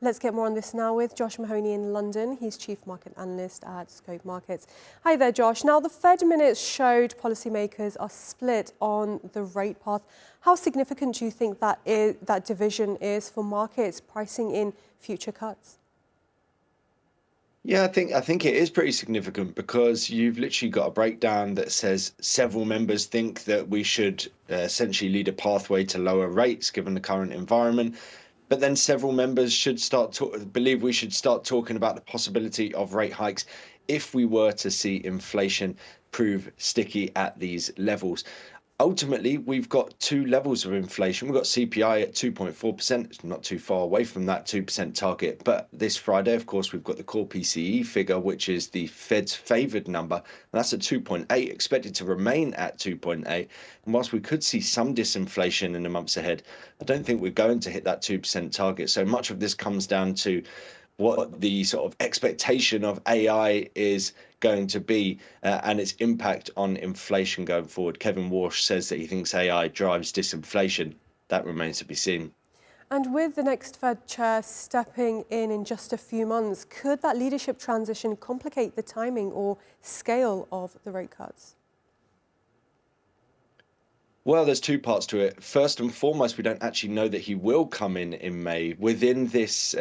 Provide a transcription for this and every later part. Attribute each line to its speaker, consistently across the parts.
Speaker 1: Let's get more on this now with Josh Mahony in London. He's Chief Market Analyst at Scope Markets. Hi there, Josh. Now, the Fed minutes showed policymakers are split on the rate path. How significant do you think that division is for markets pricing in future cuts?
Speaker 2: Yeah, I think it is pretty significant because you've literally got a breakdown that says several members think that we should essentially lead a pathway to lower rates given the current environment. But then several members should believe we should start talking about the possibility of rate hikes if we were to see inflation prove sticky at these levels. Ultimately, we've got two levels of inflation. We've got CPI at 2.4%. It's not too far away from that 2% target. But this Friday, of course, we've got the core PCE figure, which is the Fed's favored number. And that's at 2.8, expected to remain at 2.8. And whilst we could see some disinflation in the months ahead, I don't think we're going to hit that 2% target. So much of this comes down to what the sort of expectation of AI is going to be and its impact on inflation going forward. Kevin Walsh says that he thinks AI drives disinflation. That remains to be seen.
Speaker 1: And with the next Fed chair stepping in just a few months, could that leadership transition complicate the timing or scale of the rate cuts?
Speaker 2: Well, there's two parts to it. First and foremost, we don't actually know that he will come in May. Within this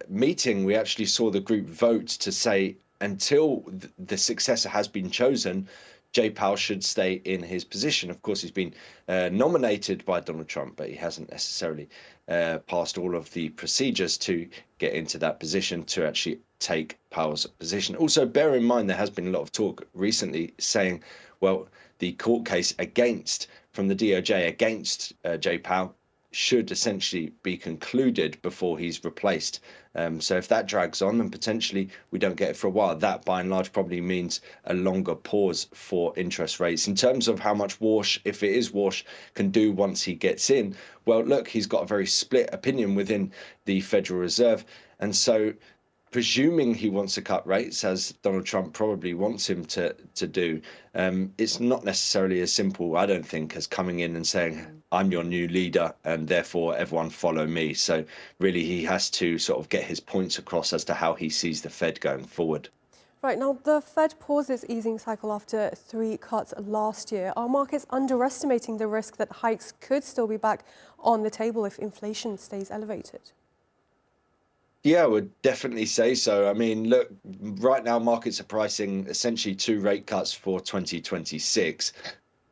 Speaker 2: meeting, we actually saw the group vote to say until the successor has been chosen, Jay Powell should stay in his position. Of course, he's been nominated by Donald Trump, but he hasn't necessarily passed all of the procedures to get into that position to actually take Powell's position. Also, bear in mind, there has been a lot of talk recently saying, well, the court case from the DOJ against Jay Powell should essentially be concluded before he's replaced. So if that drags on and potentially we don't get it for a while, that by and large probably means a longer pause for interest rates. In terms of how much Walsh, if it is Walsh, can do once he gets in, well, look, he's got a very split opinion within the Federal Reserve. And so presuming he wants to cut rates, as Donald Trump probably wants him to do, it's not necessarily as simple, I don't think, as coming in and saying, I'm your new leader and therefore everyone follow me. So really he has to sort of get his points across as to how he sees the Fed going forward.
Speaker 1: Right, now the Fed paused its easing cycle after 3 cuts last year. Are markets underestimating the risk that hikes could still be back on the table if inflation stays elevated?
Speaker 2: Yeah, I would definitely say so. I mean, look, right now markets are pricing essentially 2 rate cuts for 2026.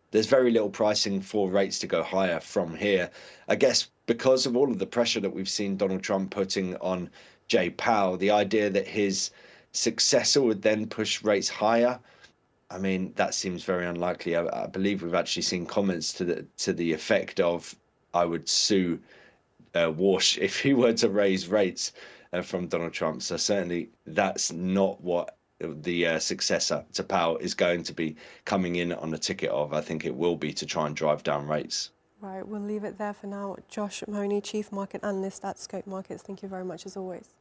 Speaker 2: There's very little pricing for rates to go higher from here. I guess because of all of the pressure that we've seen Donald Trump putting on Jay Powell, the idea that his successor would then push rates higher, I mean, that seems very unlikely. I believe we've actually seen comments to the effect of, I would sue Walsh if he were to raise rates from Donald Trump. So certainly that's not what the successor to Powell is going to be coming in on the ticket of. I think it will be to try and drive down rates.
Speaker 1: Right, we'll leave it there for now. Josh Mahony, Chief Market Analyst at Scope Markets. Thank you very much as always.